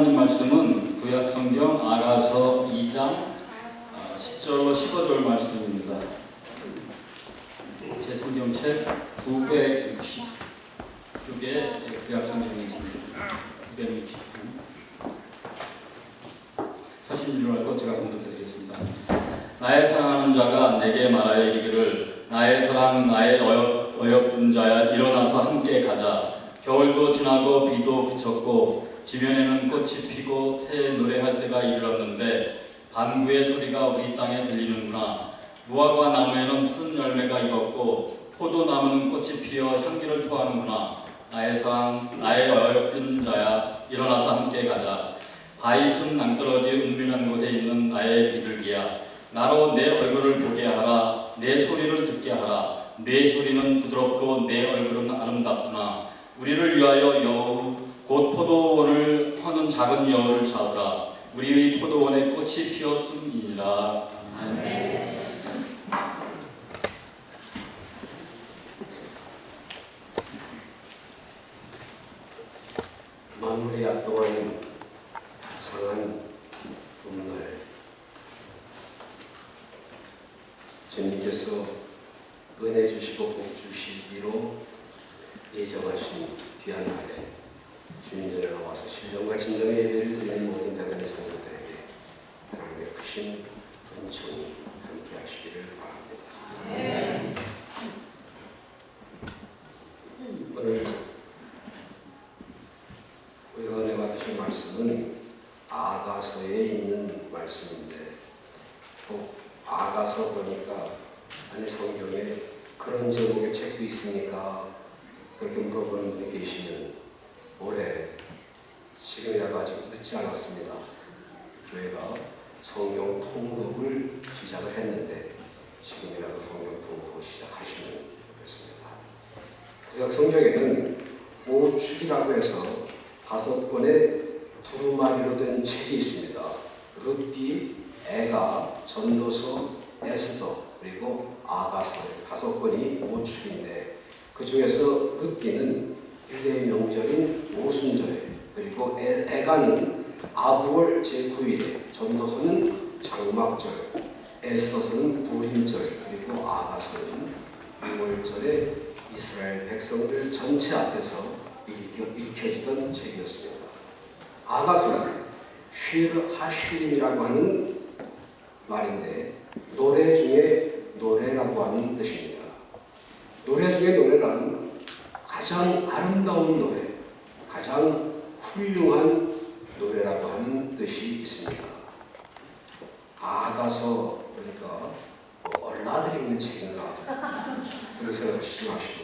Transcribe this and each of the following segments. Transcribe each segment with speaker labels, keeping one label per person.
Speaker 1: 하나님 말씀은 구약성경 아가서 2장 10절로 15절 말씀입니다. 제 성경책 960쪽에 구약성경이 있습니다. 960편. 하신 줄 알고 제가 공독해드리겠습니다. 나의 사랑하는 자가 내게 말하여 이르기를 나의 사랑 나의 어여쁜 자야 일어나서 함께 가자. 겨울도 지나고 비도 그쳤고 지면에는 꽃이 피고 새 노래할 때가 이르렀는데 방구의 소리가 우리 땅에 들리는구나. 무화과 나무에는 푸른 열매가 익었고 포도나무는 꽃이 피어 향기를 토하는구나. 나의 사랑 나의 어여쁜 자야 일어나서 함께 가자. 바위 틈 낭떠러지 은밀한 곳에 있는 나의 비둘기야, 나로 내 얼굴을 보게 하라. 내 소리를 듣게 하라. 내 소리는 부드럽고 내 얼굴은 아름답구나. 우리를 위하여 여우 곧 포도원을 허는 작은 여우를 잡으라. 우리의 포도원에 꽃이 피었음이니라. 아멘.
Speaker 2: 만물이 압도하는 상한 봄날, 주님께서 은혜 주시고 복 주시기로 예정하신 귀한 날에 주님 전에 나와서 신령과 진정의 예배를 드리는 모든 대단의 성도들에게 하나님의 크신 은총이 함께 하시기를 바랍니다. 네. 오늘 우리가 은혜 받으신 말씀은 아가서에 있는 말씀인데, 꼭 아가서 보니까 아니 성경에 그런 제목의 책도 있으니까 그렇게 물어보는 분이 계시면 올해 지금이라도 아직 늦지 않았습니다. 교회가 성경 통독을 시작을 했는데 지금이라도 성경 통독을 시작하시면 좋겠습니다. 구약 성경에는 5축이라고 해서 5권의 두루마리로 된 책이 있습니다. 룻기, 애가, 전도서, 에스더, 그리고 아가서 5권이 5축인데 그 중에서 룻기는 일례의 명절인 오순절에, 그리고 애가는 아부월 제9일에, 전도서는 장막절, 에스더서는 부림절, 그리고 아가서는 6월절에 이스라엘 백성들 전체 앞에서 읽혀지던 책이었습니다. 아가서는 쉴 하쉬림이라고 하는 말인데 노래 중에 노래라고 하는 뜻입니다. 노래 중에 노래란 가장 아름다운 노래, 가장 훌륭한 노래라고 하는 뜻이 있습니다. 아가서 그러니까 얼라들이 있는 책인가 그렇게 생각하시지 마시고,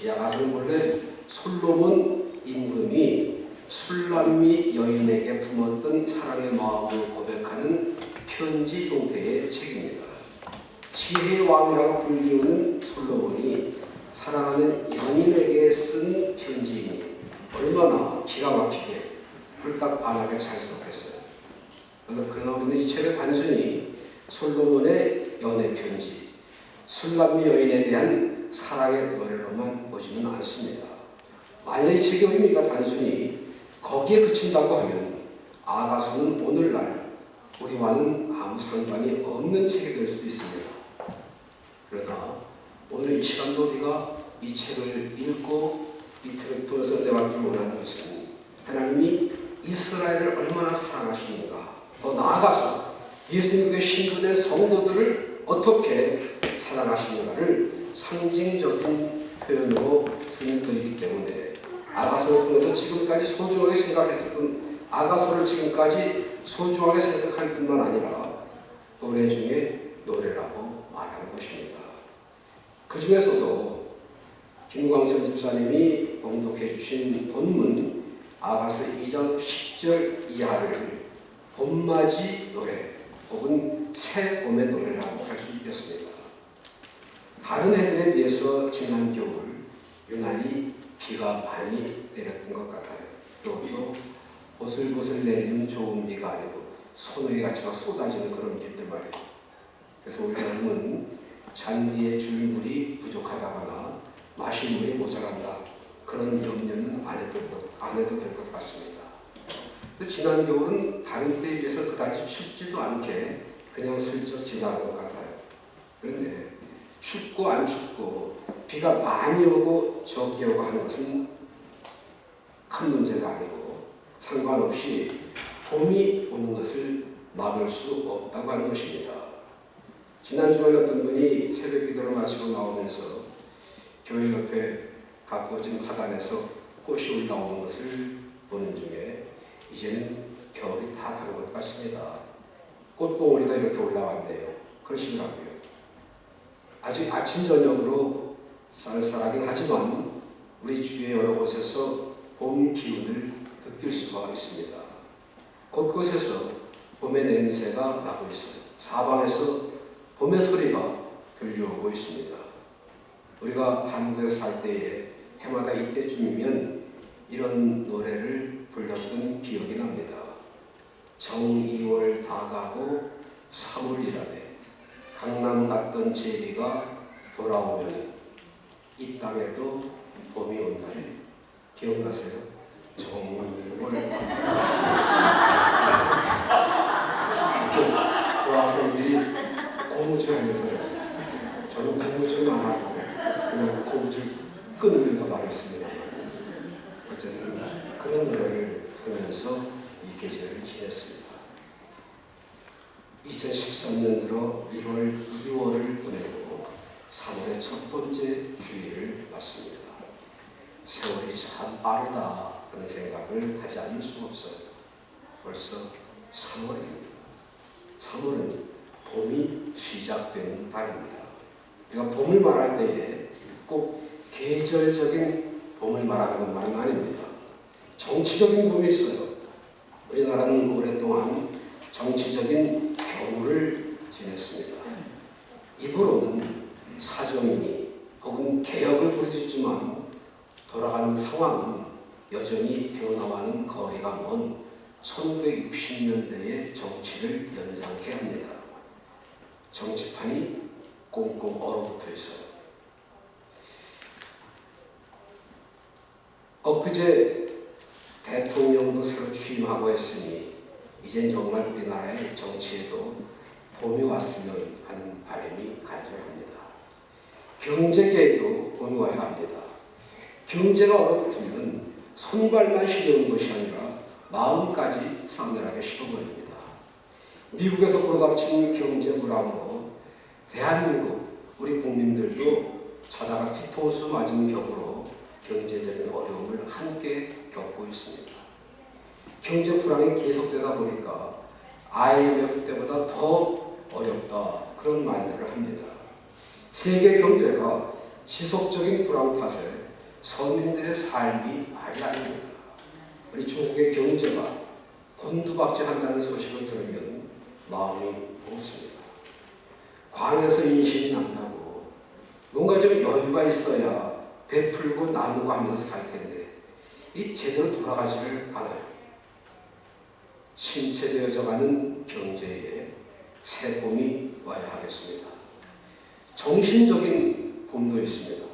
Speaker 2: 이 아가서는 원래 솔로몬 임금이 술람미 여인에게 품었던 사랑의 마음을 고백하는 편지 형태의 책입니다. 지혜의 왕이라고 불리우는 솔로몬이 사랑하는 연인에게 쓴 편지이니 얼마나 기가 막히게 불닭반하게 잘 썼겠어요. 그러나 우리는 이 책을 단순히 솔로몬의 연애 편지, 술람미 여인에 대한 사랑의 노래로만 보지는 않습니다. 만약 이 책의 의미가 단순히 거기에 그친다고 하면 아가서는 오늘날 우리와는 아무 상관이 없는 책이 될 수 있습니다. 그러나 오늘 이 시간도 우리가 이 책을 읽고 이 책을 통해서 내받기 원하는 것은 하나님이 이스라엘을 얼마나 사랑하시는가, 더 나아가서 예수님의 신부된 성도들을 어떻게 사랑하시는가를 상징적인 표현으로 쓴 글이기 때문에 아가서를 통해서 지금까지 소중하게 생각했었던 아가서를 지금까지 소중하게 생각할 뿐만 아니라 노래 중에 노래라고 말하는 것입니다. 그 중에서도 김광선 집사님이 봉독해 주신 본문 아가서 2장 10절 이하를 봄맞이 노래 혹은 새 봄의 노래라고 할 수 있겠습니다. 다른 해들에 비해서 지난 겨울 유난히 비가 많이 내렸던 것 같아요. 또 보슬보슬 내리는 좋은 비가 아니고 소나기같이 쏟아지는 그런 비들 말이에요. 그래서 우리 여러분은 잔디에 줄물이 부족하다거나 마실 물이 모자란다, 그런 염려는 안 해도 될 것 같습니다. 또 지난 겨울은 다른 때에 비해서 그다지 춥지도 않게 그냥 슬쩍 지나간 것 같아요. 그런데 춥고 안 춥고 비가 많이 오고 적게 오고 하는 것은 큰 문제가 아니고 상관없이 봄이 오는 것을 막을 수 없다고 하는 것입니다. 지난 주간에 어떤 분이 새벽 기도를 마치고 나오면서 교회 옆에 가꿔진 화단에서 꽃이 올라오는 것을 보는 중에 이제는 겨울이 다 간 것 같습니다. 꽃봉오리가 이렇게 올라왔네요. 그러시더라고요. 아직 아침 저녁으로 쌀쌀하긴 하지만 우리 주위의 여러 곳에서 봄 기운을 느낄 수가 있습니다. 곳곳에서 봄의 냄새가 나고 있어요. 사방에서 봄의 소리가 들려오고 있습니다. 우리가 한국에서 살 때에 해마다 이때쯤이면 이런 노래를 불렀던 기억이 납니다. 정2월 다 가고 3월이라네. 강남 갔던 제리가 돌아오면 이 땅에도 봄이 온다네. 기억나세요? 정말 고학생들이 고무줄 하면서 저는 고무줄은 안 하고 그냥 고무줄 끊으면서 말했습니다. 어쨌든 그런 노래를 부르면서 이 계절을 지냈습니다. 2013년 들어 1월, 2월을 보내고 3월의 첫 번째 주일을 맞습니다. 세월이 참 빠르다 그런 생각을 하지 않을 수 없어요. 벌써 3월입니다. 3월은 봄이 시작되는 달입니다. 우리가 봄을 말할 때에 꼭 계절적인 봄을 말하는 것만은 아닙니다. 정치적인 봄이 있어요. 우리나라는 오랫동안 정치적인 겨울을 지냈습니다. 입으로는 사정이니 혹은 개혁을 부르짖지만 돌아가는 상황은 여전히 변화와는 거리가 먼 1960년대의 정치를 연상케 합니다. 정치판이 꽁꽁 얼어붙어 있어요. 엊그제 대통령도 새로 취임하고 했으니 이젠 정말 우리나라의 정치에도 봄이 왔으면 하는 바람이 간절합니다. 경제계에도 봄이 와야 합니다. 경제가 얼어붙으면 손발만 시려운 것이 아니라 마음까지 싸늘하게 식어버립니다. 미국에서 불가침 경제 불황으로 대한민국 우리 국민들도 자다가 뒤통수 맞은 격으로 경제적인 어려움을 함께 겪고 있습니다. 경제 불황이 계속되다 보니까 IMF 때보다 더 어렵다 그런 말들을 합니다. 세계 경제가 지속적인 불황 탓에 서민들의 삶이 말이 아닙니다. 우리 중국의 경제가 곤두박질한다는 소식을 들으면 마음이 무겁습니다. 광에서 인신이 난다고 뭔가 좀 여유가 있어야 베풀고 나누고 하면서 살 텐데 이 제대로 돌아가지를 않아요. 침체되어져가는 경제에 새 봄이 와야 하겠습니다. 정신적인 봄도 있습니다.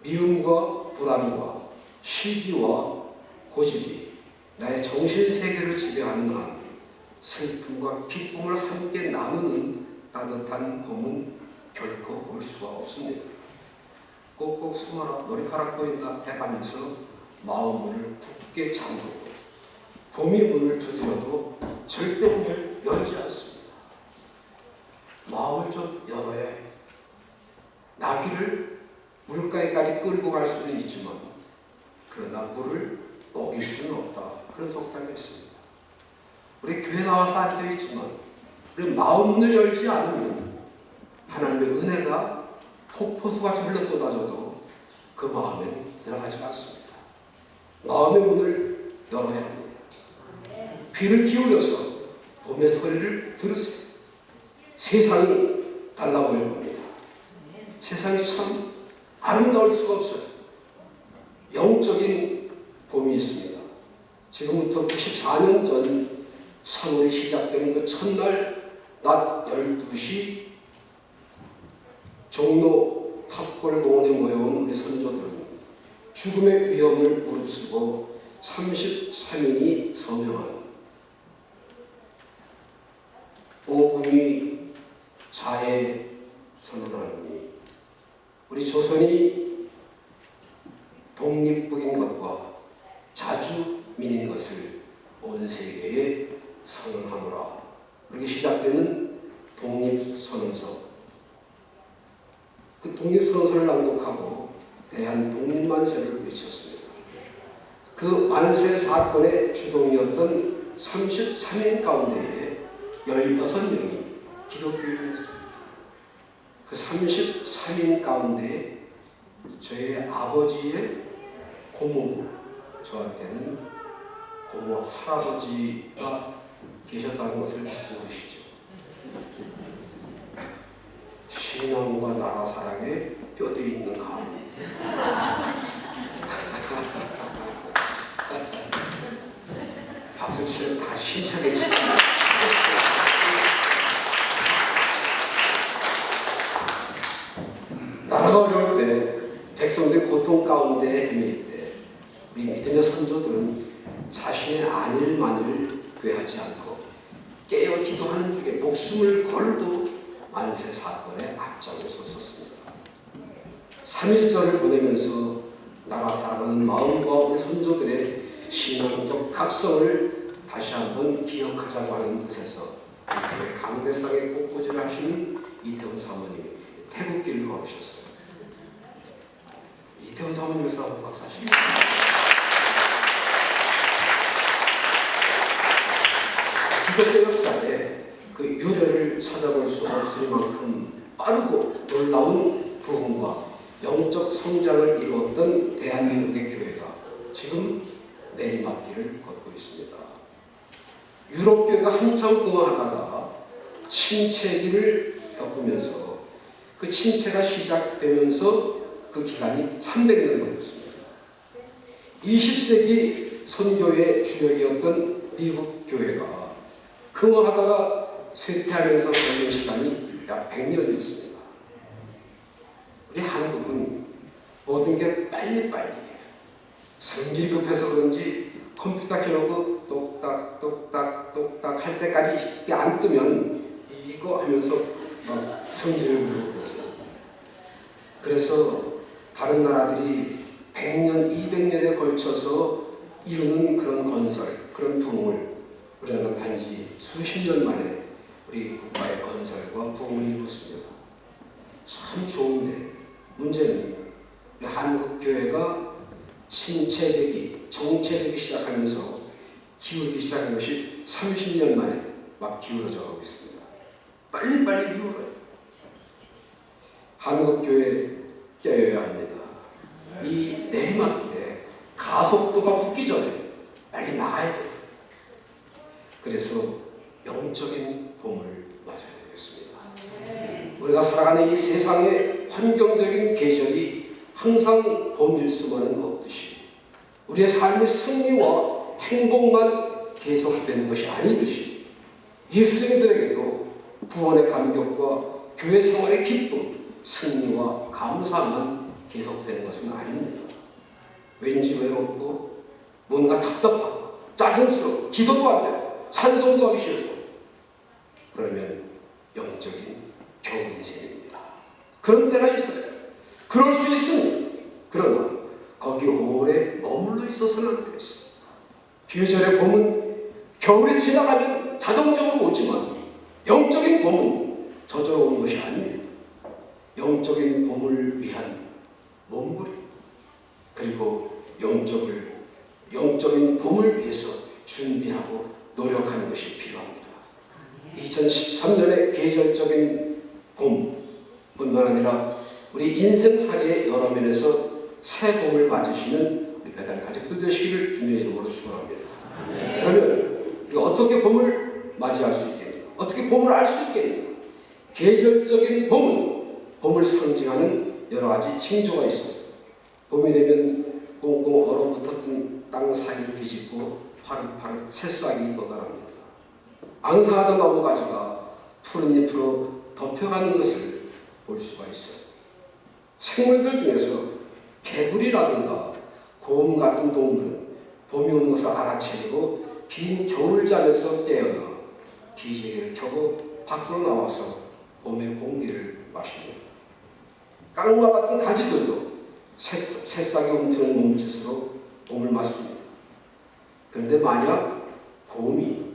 Speaker 2: 미움과 불안과 시기와 고집이 나의 정신세계를 지배하는 한 슬픔과 기쁨을 함께 나누는 따뜻한 봄은 결코 올 수가 없습니다. 꼭꼭 숨어라 머리카락 보인다 해가면서 마음을 굳게 잠그고 봄이 문을 두드려도 절대 문을 열지 않습니다. 마음을 좀 열어야 해요. 나귀를 물가에까지 끌고 갈 수는 있지만 그러나 물을 먹일 수는 없다. 그런 속담이 있습니다. 우리 교회 나와서 앉아있지만 우리 마음을 열지 않으면 하나님의 은혜가 폭포수같이 흘러 쏟아져도 그 마음에 들어가지 않습니다. 마음의 문을 열어야 합니다. 귀를 기울여서 봄의 소리를 들으세요. 세상이 달라 보일 겁니다. 세상이 참 아름다울 수가 없어요. 영적인 봄이 있습니다. 지금부터 94년 전 3월이 시작되는 그 첫날 낮 12시 종로 탑골공원에 모여온 우리 선조들은 죽음의 위험을 무릅쓰고 33인이 서명한 조선이 독립국인 것과 자주민인 것을 온 세계에 선언하노라. 그렇게 시작되는 독립선언서. 그 독립선언서를 낭독하고 대한 독립만세를 외쳤습니다. 그 만세 사건의 주동이었던 33인 가운데에 16명이 기독교인이었습니다. 그 33인 가운데 저희 아버지의 고모, 저한테는 고모 할아버지가 계셨다는 것을 모르시죠. 신앙과 나라 사랑에 뼈들이 있는 가문. 박수 치면 다 힘차게 칩니다. 나라가 어려울 때, 백성들 고통 가운데 헤매일 때 우리 믿음의 선조들은 자신의 안일만을 괴하지 않고 깨어 기도하는 중에 목숨을 걸도 만세 사건에 앞장에 섰습니다. 3.1절을 보내면서 나라 사랑하는 마음과 우리 선조들의 신앙적 각성을 다시 한번 기억하자고 하는 뜻에서 강대상에 꽃꽂이를 하시는 이태원 사모님이 태극기를 걸으셨어요. 이태원 사모님에서 한번 박수 하십니다. 기독교 역사에 그 유래를 찾아볼 수 없을 만큼 빠르고 놀라운 부흥과 영적 성장을 이루었던 대한민국의 교회가 지금 내리막길을 걷고 있습니다. 유럽 교회가 한참 공허하다가 침체기를 겪으면서 그 침체가 시작되면서 그 기간이 300년 걸렸습니다. 20세기 선교의 주역이었던 미국 교회가 근황하다가 쇠퇴하면서 걸린 시간이 약 100년이었습니다. 우리 한국은 모든 게 빨리빨리 성질이 급해서 그런지 컴퓨터 켜놓고 똑딱 똑딱 똑딱 할 때까지 이게 안 뜨면 이거 하면서 성질을 부르고 그러죠. 그래서 다른 나라들이 100년, 200년에 걸쳐서 이루는 그런 건설, 그런 부흥을 우리는 단지 수십 년 만에 우리 국가의 건설과 부흥을 이루었습니다. 참 좋은데 문제는 한국 교회가 침체되기, 정체되기 시작하면서 기울기 시작한 것이 30년 만에 막 기울어져 가고 있습니다. 빨리빨리 기울어요. 한국 교회 깨어야 합니다. 이 내리막길에 가속도가 붙기 전에 빨리 나가야 돼요. 그래서 영적인 봄을 맞아야 되겠습니다. 우리가 살아가는 이 세상의 환경적인 계절이 항상 봄일 수만은 없듯이 우리의 삶의 승리와 행복만 계속되는 것이 아니듯이 예수님들에게도 구원의 감격과 교회 생활의 기쁨, 승리와 감사만 계속되는 것은 아닙니다. 왠지 외롭고 뭔가 답답하고 짜증스럽고 기도도 안 되고 찬송도 하기 싫고 그러면 영적인 겨울이 생깁니다. 그런 때가 있어요. 그럴 수 있습니다. 그러나 거기 오래 머물러 있어서는 안 되겠습니다. 계절의 봄은 겨울이 지나가면 자동적으로 오지만 영적인 봄은 저절로 오는 것이 아닙니다. 영적인 봄을 위한 몸부림 그리고 영적인 봄을 위해서 준비하고 노력하는 것이 필요합니다. 2013년의 계절적인 봄뿐만 아니라 우리 인생살이의 여러 면에서 새 봄을 맞으시는 우리 배달 가족들 되시기를 주님의 이름으로 축원합니다. 그러면 우리가 어떻게 봄을 맞이할 수 있겠는가? 어떻게 봄을 알 수 있겠는가? 계절적인 봄을 상징하는 여러 가지 징조가 있습니다. 봄이 되면 꽁꽁 얼어붙었던 땅 사이를 뒤집고 파릇파릇 새싹이 돋아납니다. 앙상하던 나무가지가 푸른 잎으로 덮여가는 것을 볼 수가 있어요. 생물들 중에서 개구리라든가 곰 같은 동물은 봄이 오는 것을 알아채리고 긴 겨울잠에서 깨어나 기지개를 켜고 밖으로 나와서 봄의 공기를 마십니다. 깡마 같은 가지들도 새싹이 움트는 몸짓으로 봄을 맞습니다. 그런데 만약 봄이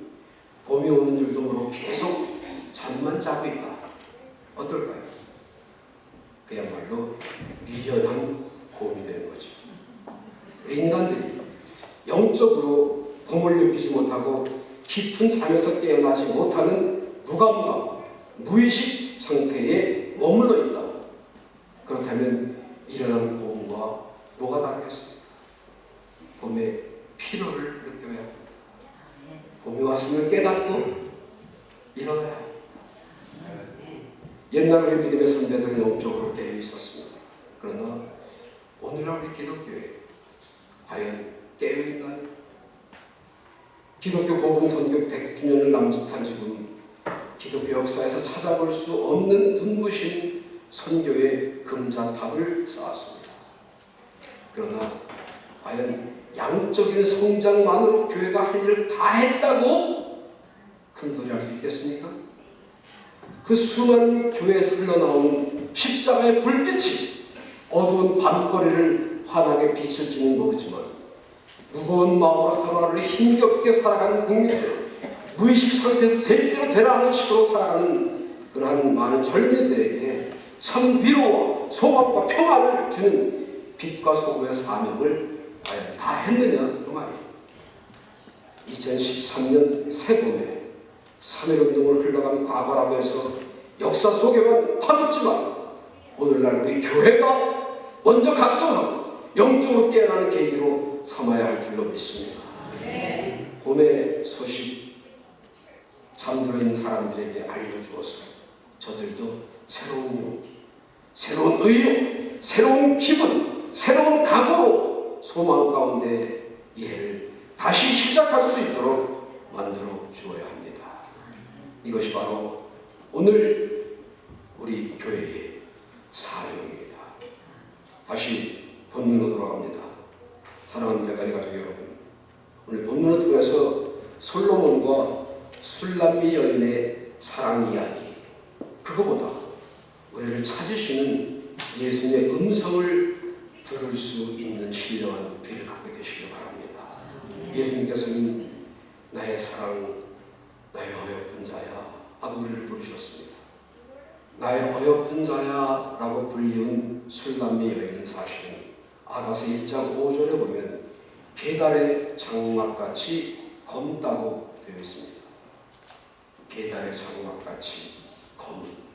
Speaker 2: 오는 줄도 모르고 계속 잠만 자고 있다. 어떨까요? 그야말로 미련한 봄이 되는 거죠. 인간들이 영적으로 봄을 느끼지 못하고 깊은 잠에서 깨어나지 못하는 무감각, 무의식 상태에 머물러 있다. 그렇다면 일어나는 봄과 뭐가 다르겠습니까? 봄의 피로를 느껴야 합니다. 봄이 왔음을 깨닫고 일어나야 합니다. 옛날 우리 믿음의 선배들은 영적으로 깨어 있었습니다. 그러나 오늘날 우리 기독교에 과연 깨어 있나요? 기독교 복음 선교 100주년을 남짓한 지금 기독교 역사에서 찾아볼 수 없는 눈부신 선교의 금자탑을 쌓았습니다. 그러나 과연 양적인 성장만으로 교회가 할 일을 다 했다고 큰소리 할 수 있겠습니까? 그 수많은 교회에서 흘러나오는 십자가의 불빛이 어두운 밤거리를 환하게 빛을 지는 거겠지만 무거운 마음으로 하루하루를 힘겹게 살아가는 국민들, 무의식 상태에서 될 대로 되라는 식으로 살아가는 그러한 많은 젊은이들에게 참 위로와 소망과 평안을 주는 빛과 소금의 사명을 과연 다 했느냐 그 말이에요. 2013년 새봄에 3.1운동을 흘러간 과거라고 해서 역사 속에만 파묻지만 오늘날 우리 교회가 먼저 각성하고 영적으로 깨어나는 계기로 삼아야 할 줄로 믿습니다. 봄의 소식 잠들어 있는 사람들에게 알려주어서 저들도 새로운 용기, 새로운 의욕, 새로운 기분, 새로운 각오로 소망 가운데 이해를 다시 시작할 수 있도록 만들어 주어야 합니다. 이것이 바로 오늘 우리 교회의 사명입니다. 다시 본문으로 돌아갑니다. 사랑하는 대가리 가족 여러분, 오늘 본문을 통해서 솔로몬과 술람미 여인의 사랑 이야기, 그거보다 우리를 찾으시는 예수님의 음성을 들을 수 있는 신령한 귀를 갖게 되시길 바랍니다. 예수님께서는 나의 사랑, 나의 어여쁜 자야 하고 우리를 부르셨습니다. 나의 어여쁜 자야 라고 불리운 술람미 여인은 사실은 아가서 1장 5절에 보면 계달의 장막같이 검다고 되어 있습니다. 계달의 장막같이 검은,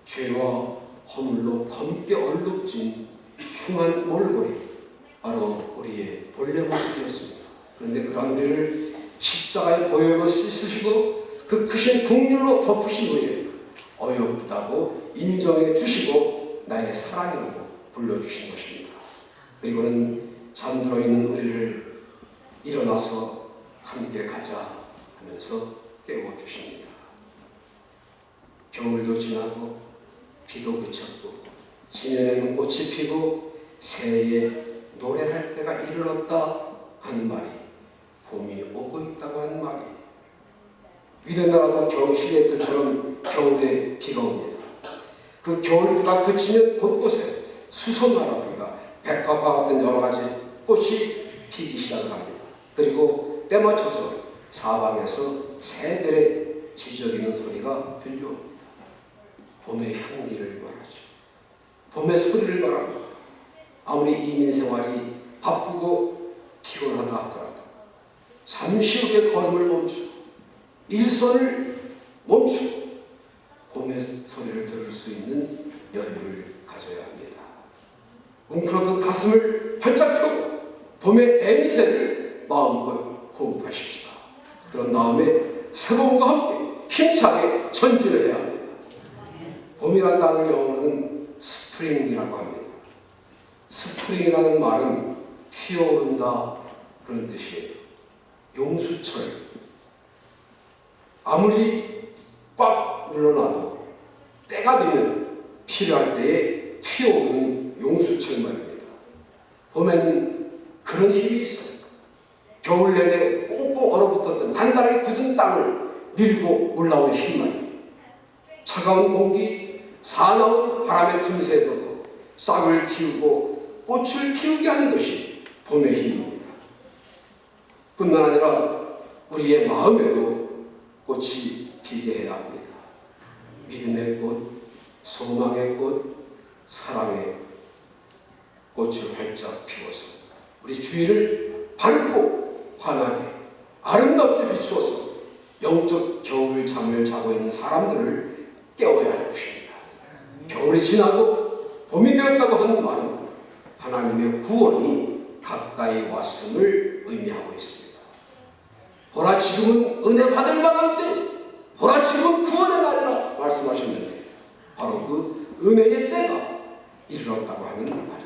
Speaker 2: 죄와 허물로 검게 얼룩진 흉한 몰골이 바로 우리의 본래 모습이었습니다. 그런데 그런 우리를 십자가의 보혈로 씻으시고 그 크신 국률로 덮으신 후에 어여쁘다고 인정해 주시고 나의 사랑이라고 불러주신 것입니다. 그리고는 잠들어 있는 우리를 일어나서 함께 가자 하면서 깨워주십니다. 겨울도 지나고 비도 그쳤고 지면에는 꽃이 피고 새해에 노래할 때가 이르렀다 하는 말이, 봄이 오고 있다고 하는 말이, 위대나라도 겨울 시내들처럼 겨울에 비가 옵니다. 그 겨울비가 그치면 곳곳에 수선나라들과 백합화 같은 여러 가지 꽃이 피기 시작을 합니다. 그리고 때 맞춰서 사방에서 새들의 지저귀는 소리가 들려옵니다. 봄의 향기를 말하죠. 봄의 소리를 말합니다. 아무리 이민 생활이 바쁘고 피곤하다 하더라도 잠시 후에 걸음을 멈추고 일선을 멈추고 봄의 소리를 들을 수 있는 여유를 가져야 합니다. 웅크러든 가슴을 활짝 펴고 봄의 냄새를 마음껏 호흡하십시오. 그런 다음에 새봄과 함께 힘차게 전진을 해야 합니다. 봄이라는 단어를 영어로는 스프링이라고 합니다. 스프링이라는 말은 튀어오른다 그런 뜻이에요. 용수철, 아무리 꽉 눌러놔도 때가 되면 필요할 때에 튀어오르는 용수철 말입니다. 봄에는 그런 힘이 있어요. 겨울 내내 꽁꽁 얼어붙었던 단단하게 굳은 땅을 밀고 올라오는 힘 말입니다. 차가운 공기, 사나운 바람의 틈새에서도 싹을 틔우고 꽃을 피우게 하는 것이 봄의 힘입니다. 뿐만 아니라 우리의 마음에도 꽃이 피게 해야 합니다. 믿음의 꽃, 소망의 꽃, 사랑의 꽃을 활짝 피워서 우리 주위를 밝고 환하게 아름답게 비추어서 영적 겨울 잠을 자고 있는 사람들을 깨워야 할 것입니다. 겨울이 지나고 봄이 되었다고 하는 말은 하나님의 구원이 가까이 왔음을 의미하고 있습니다. 보라 지금은 은혜 받을 만한 때, 보라 지금은 구원의 날이라 말씀하셨는데 바로 그 은혜의 때가 이르렀다고 하는 말입니다.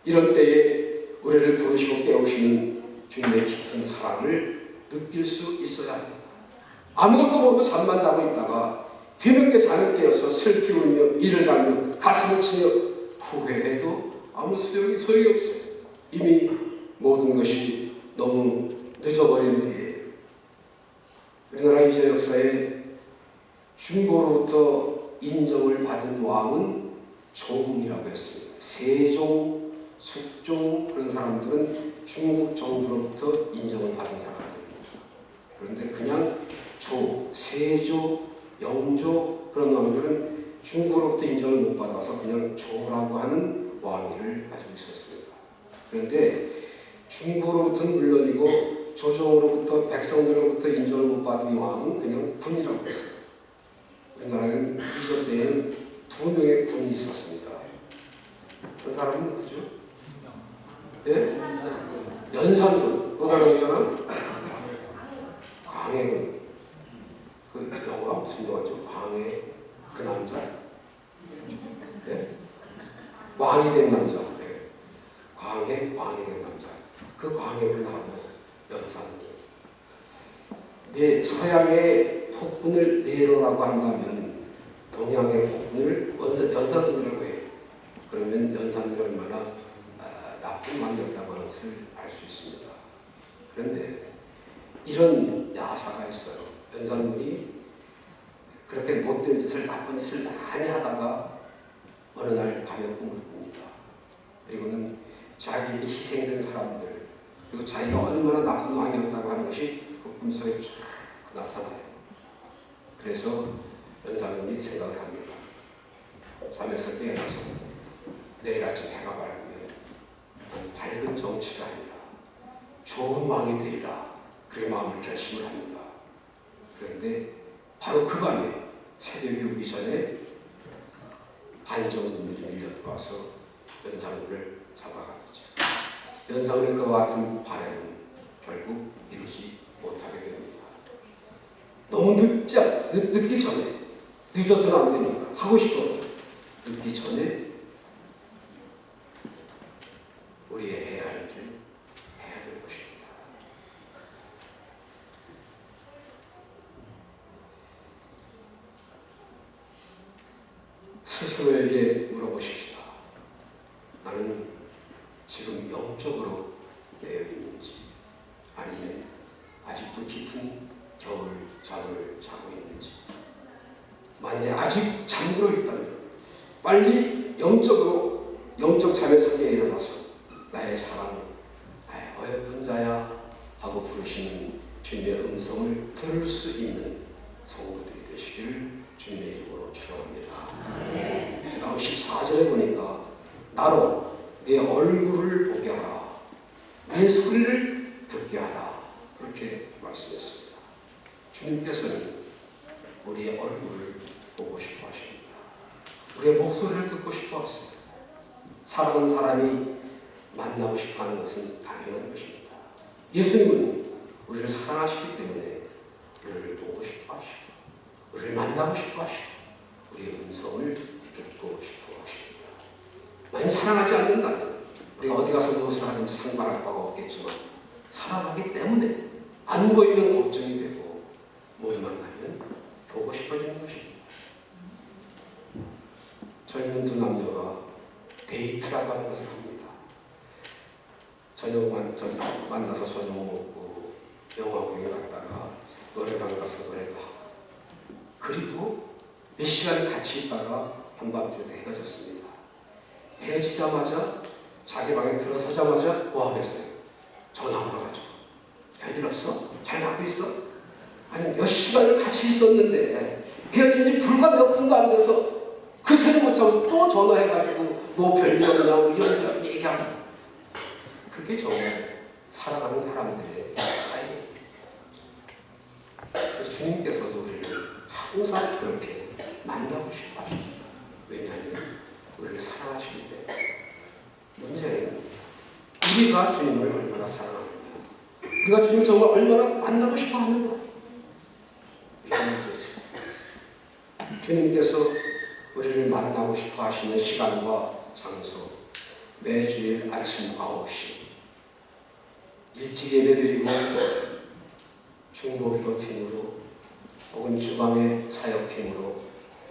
Speaker 2: 이런 때에 우리를 부르시고 깨우시는 주님의 깊은 사랑을 느낄 수 있어야 합니다. 아무것도 모르고 잠만 자고 있다가 뒤늦게 잠을 깨어서 슬피 울며 이를 갈며 가슴을 치며 후회해도 아무 소용이 없어요. 이미 모든 것이 너무 늦어버린 때에 우리나라 이제 역사에 중고로부터 인정을 받은 왕은 종이라고 했습니다. 세종, 숙종 그런 사람들은 중국 정부로부터 인정을 받은 사람들입니다. 그런데 그냥 세조, 영조 그런 왕들은 중국으로부터 인정을 못 받아서 그냥 조라고 하는 왕위를 가지고 있었습니다. 그런데 중국으로부터는 물론이고 조정으로부터 백성들로부터 인정을 못 받은 왕은 그냥 군이라고 했어요. 우리나라는 이전 때에는 2명의 군이 있었습니다. 그 사람은 누구죠? 예? 연산군. 그거는 광해군. 그 영화가 무슨 영화죠? 광해 그 남자? 예? 왕이 된 남자. 예. 왕이 된 남자. 그 광해군을 하고 연산군. 네, 서양의 폭군을 내로라고 한다면 동양의 폭군을 연산군이라고 해요. 그러면 연산군이 얼마나 나쁜 왕이었다고 하는 것을 알 수 있습니다. 그런데 이런 야사가 있어요. 연산군이 그렇게 못된 짓을, 나쁜 짓을 많이 하다가 어느 날 밤에 꿈을 꿉니다. 그리고는 자기에게 희생된 사람들, 그리고 자기가 얼마나 나쁜 왕이었다고 하는 것이 그 꿈속에 쫙 나타나요. 그래서 연산군이 생각을 합니다. 잠에서 깨어나서 내일 아침 해가 밝으면 밝은 정치가 아니라 좋은 왕이 되리라, 그의 마음을 결심을 합니다. 그런데 바로 그 밤에 새벽이 오기 전에 반정군들이 밀려들어와서 연산군을 잡아갔죠. 연산군의 그와 같은 바람은 결국 이루지 못하게 됩니다. 너무 늦기 전에, 늦어서는 안 되니까, 하고 싶어도 늦기 전에 우리의 해야 할 일, 해야 될 것입니다. 스스로에게 물어보십시다. 나는 지금 영적으로 깨어 있는지, 아니면 아직도 깊은 겨울 잠을 자고 있는지. 만약에 아직 잠들어 있다면 빨리 영적 잠에서 깨어 일어나서 나의 사랑, 나의 어여쁜 자야 하고 부르시는 주님의 음성을 들을 수 있는 성도들이 되시기를 주님의 이름으로 축원합니다. 다음 14절에 보니까 나로 내 얼굴을 보게 하라, 내 소리를 듣게 하라, 그렇게 말씀했습니다. 주님께서는 우리의 얼굴을 보고 싶어 하십니다. 우리의 목소리를 듣고 싶어 하십니다. 사랑하는 사람이 만나고 싶어 하는 것은 당연한 것입니다. 예수님은 우리를 사랑하시기 때문에 우리를 보고 싶어 하시고, 우리를 만나고 싶어 하시고, 우리의 음성을 듣고 싶어 하십니다. 만약 사랑하지 않는다면 우리가 어디 가서 무엇을 하든지 상관할 바가 없겠지만, 사랑하기 때문에 안 보이면 걱정이 되고, 뭘 만나면 보고 싶어지는 것입니다. 젊은 두 남녀가 데이트라고 하는 것을 합니다. 만나서 저녁 먹고 영화 보러 갔다가 노래방 가서 노래도 하고, 그리고 몇 시간 같이 있다가 한밤중에 헤어졌습니다. 헤어지자마자 자기 방에 들어서자마자 뭐 하겠어요? 전화 와가지고 별일 없어? 잘 나고 있어? 아니 몇 시간을 같이 있었는데 헤어진 지 불과 몇 분도 안 돼서 그 소리 못 참아서 또 전화해가지고 뭐 별일 없냐고 이런저런 얘기하고. 그게 정말 살아가는 사람들의 차이예요. 그래서 주님께서도 우리를 항상 그렇게 만나고 싶어 하십니다. 왜냐하면 우리를 사랑하실 때 문제는 우리가 주님을 얼마나 사랑하느냐, 우리가 주님을 정말 얼마나 만나고 싶어 하느냐, 이런 문제죠. 주님께서 우리를 만나고 싶어 하시는 시간과 장소, 매주일 아침 9시 일찍 예배드리고 중고기도 팀으로 혹은 주방의 사역팀으로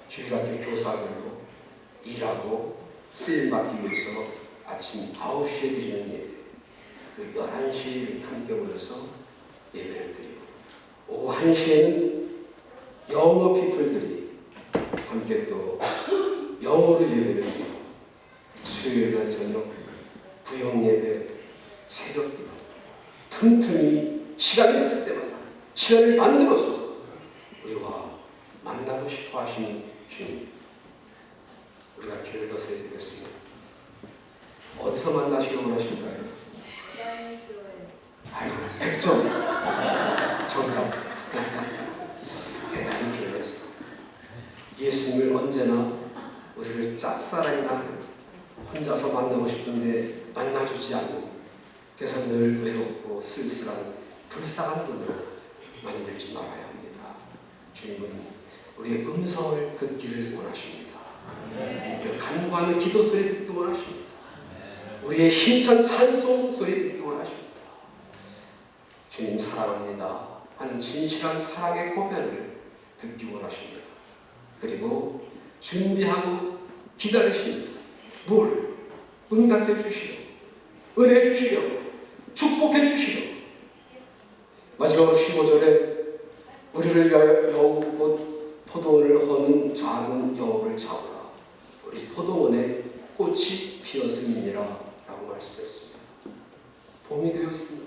Speaker 2: 주일학교 교사들로 일하고 쓰임받기 위해서 아침 9시에 드리는 예배, 그 11시에 함께 모여서 예배를 드리고 오후 1시에는 영어 피플들이 함께 또 영어를 예배를 드리고 수요일날 저녁 구역 예배, 새벽 기도 틈틈이 시간이 있을 때마다 시간을 만들어서 우리와 만나고 싶어 하시는 주님, 우리가 기회를 더 드리겠습니다. 어디서 만나시길 원하실까요? 아이고, 100점! 정답! 대단히 기회였어. 예수님을 언제나 우리를 짝사랑이나 혼자서 만나고 싶은데 만나주지 않는, 그래서 늘 외롭고 쓸쓸한 불쌍한 분으로 만들지 말아야 합니다. 주님은 우리의 음성을 듣기를 원하십니다. 우리의 간구하는 기도 소리 듣기 원하십니다. 우리의 힘찬 찬송 소리 듣기 원하십니다. 주님 사랑합니다 하는 진실한 사랑의 고백을 듣기 원하십니다. 그리고 준비하고 기다리십니다. 뭘? 응답해 주시려, 은혜 주시려, 축복해 주시려. 마지막으로 15절에 우리를 위하여 여우꽃 포도원을 허는 작은 여우를 잡으라. 우리 포도원에 꽃이 피었음이니라 라고 말씀했습니다. 봄이 되었습니다.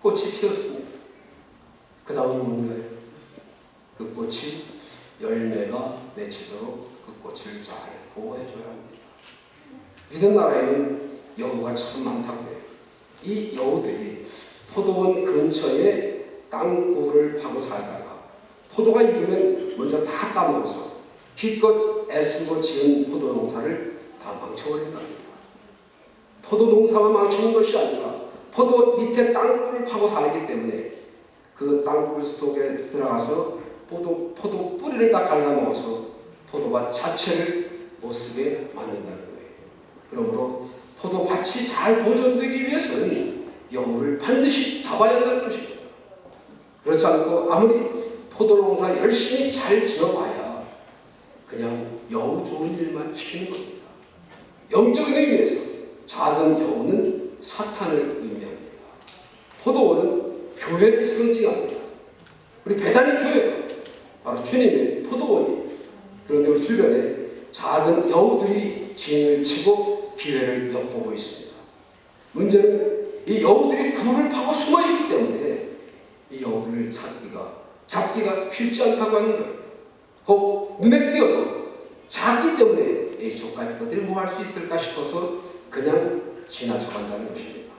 Speaker 2: 꽃이 피었습니다. 그 다음은 뭔가요? 그 꽃이 열매가 맺히도록 그 꽃을 잘 보호해줘야 합니다. 믿음 나라에는 여우가 참 많다고 해요. 이 여우들이 포도원 근처에 땅굴을 파고 살다가 포도가 익으면 먼저 다 따먹어서 기껏 애쓰고 지은 포도 농사를 다 망쳐버린답니다. 포도 농사만 망치는 것이 아니라 포도 밑에 땅굴을 파고 살기 때문에 그 땅굴 속에 들어가서 포도 뿌리를 다 갉아먹어서 포도밭 자체를 못쓰게 만든다는 거예요. 그러므로 포도밭이 잘 보존되기 위해서는 여우를 반드시 잡아야 한다는 것입니다. 그렇지 않고 아무리 포도농사 열심히 잘 지어봐야 그냥 여우 좋은 일만 시키는 겁니다. 영적인 의미에서 작은 여우는 사탄을 의미합니다. 포도원은 교회를 상징합니다. 우리 배단위 교회가 바로 주님의 포도원이에요. 그런데 우리 주변에 작은 여우들이 진을 치고 기회를 엿보고 있습니다. 문제는 이 여우들이 굴을 파고 숨어있기 때문에 이 여우들을 잡기가 쉽지 않다고 하는 거예요. 혹 눈에 띄어도 작기 때문에 이 조카의 것들이 뭐 할 수 있을까 싶어서 그냥 지나쳐간다는 것입니다.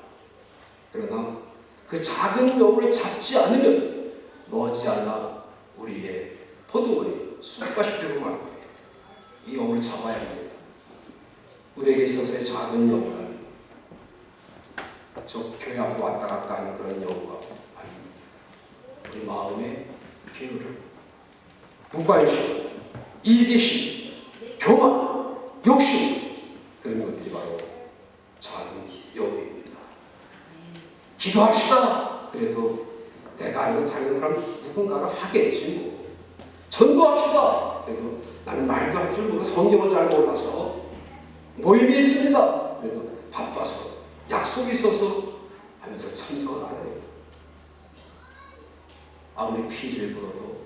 Speaker 2: 그러나 그 작은 여우를 잡지 않으면 머지않아 우리의 포도원이 쑥밭이 되고 말 거예요. 이 여우를 잡아야 합니다. 우리에게 있어서의 작은 여우는 저 교회 앞에 왔다 갔다 하는 그런 여우가 아닙니다. 우리 마음의 기울음, 무관심, 이기심, 교만, 욕심, 그런 것들이 바로 작은 여우입니다. 기도합시다. 그래도 내가 아니고 다른 사람 누군가가 하겠지 뭐. 전도합시다. 그래도 나는 말도 할 줄 모르고 성경을 잘 몰라서 모임이 있습니다. 그래도 바빠서 약속이 있어서 하면서 참석을 안 해요. 아무리 피리를 불어도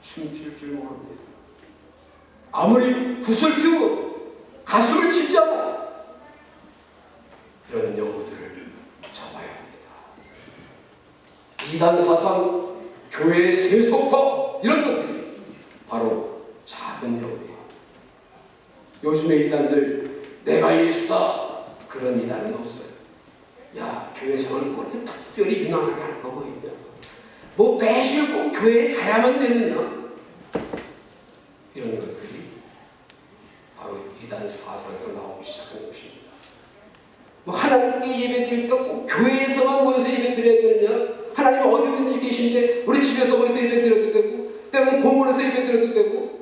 Speaker 2: 춤출 줄 모릅니다. 아무리 구슬피고 가슴을 치지 않아 이런 영혼들을 잡아야 합니다. 이단 사상, 교회의 세속화 이런 것들이 바로 작은 영혼이에요. 요즘의 이단들 내가 예수다 그런 이단이 없어요. 야, 교회 생활을 뭐 이렇게 특별히 유난하게 하는 거 보이냐? 뭐 매주 꼭 교회에 가야만 되느냐? 이런 것들이 바로 이단 사상에서 나오기 시작한 것입니다. 뭐 하나님께 예배 드릴 때 꼭 교회에서만 모여서 예배 드려야 되느냐? 하나님 어디든지 계신데 우리 집에서 모여서 예배 드려도 되고 때문에 공원에서 예배 드려도 되고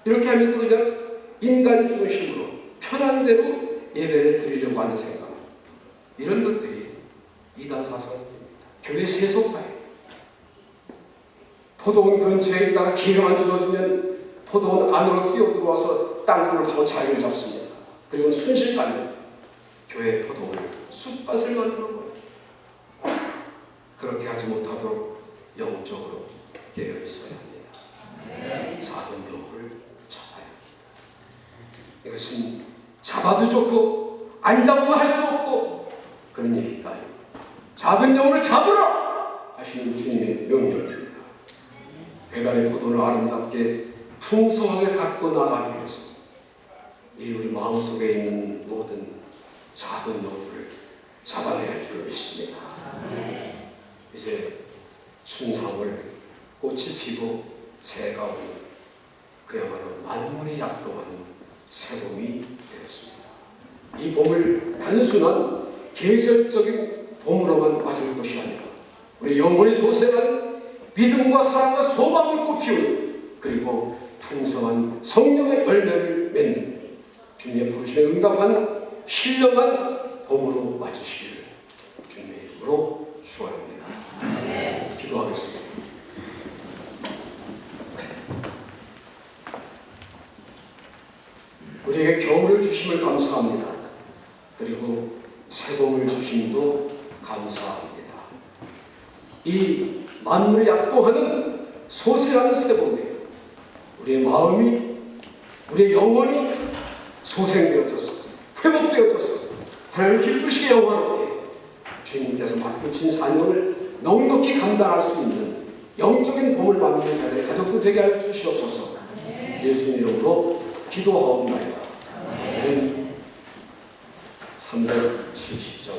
Speaker 2: 이렇게 하면서 그냥 인간 중심으로 편한 대로 예배를 드리려고 하는 생각 이런 것들이 이단 사상입니다. 교회 세속화예요. 포도원 근처에 있다가 기회만 주어지면 포도원 안으로 뛰어들어와서 땅굴을 파고 자리를 잡습니다. 그리고 순식간에 교회 포도원을 숲밭을 만들어버려요. 그렇게 하지 못하도록 영적으로 깨어 있어야 합니다. 작은 영을 잡아야 합니다. 이것은 잡아도 좋고 안 잡으면 할 수 없고 그런 얘기가 아니에요. 작은 영을 잡으라 하시는 주님의 명령입니다. 배간의 포도를 아름답게 풍성하게 갖고 나가기 위해서 이 우리 마음속에 있는 모든 작은 영들을 잡아내야 할 줄 믿습니다. 이제 춘삼월 꽃이 피고 새가 오는 그야말로 만물이 약동하는 새봄이 되었습니다. 이 봄을 단순한 계절적인 봄으로만 맞을 것이 아니라 우리 영혼이 소생하는 믿음과 사랑과 소망을 꽃피우는 그리고 풍성한 성령의 열매를 맺는 주님의 부르심에 응답하는 신령한 봄으로 맞으시기를 주님의 이름으로 축원합니다. 기도하겠습니다. 우리에게 겨울을 주심을 감사합니다. 그리고 새봄을 주심도 감사합니다. 이 만물이 약동하는 소생하는 새봄에 우리의 마음이 우리의 영혼이 소생되어져서 회복되어져서 하나님 기쁘시게 영화롭게 주님께서 맡겨주신 사명을 넉넉히 감당할 수 있는 영적인 봄을 만드는 자들의 가족도 되게 하여 주시옵소서. 예수님 이름으로 기도하옵나이다. 370장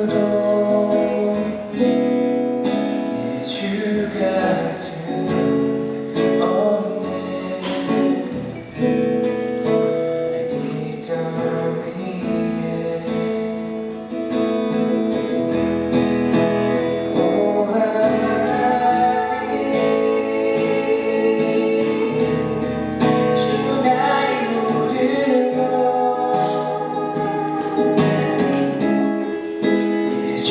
Speaker 3: 수도 예주 같은 건 없네. 이 땅 위에 오 하나님 주 나의 모든 것 예주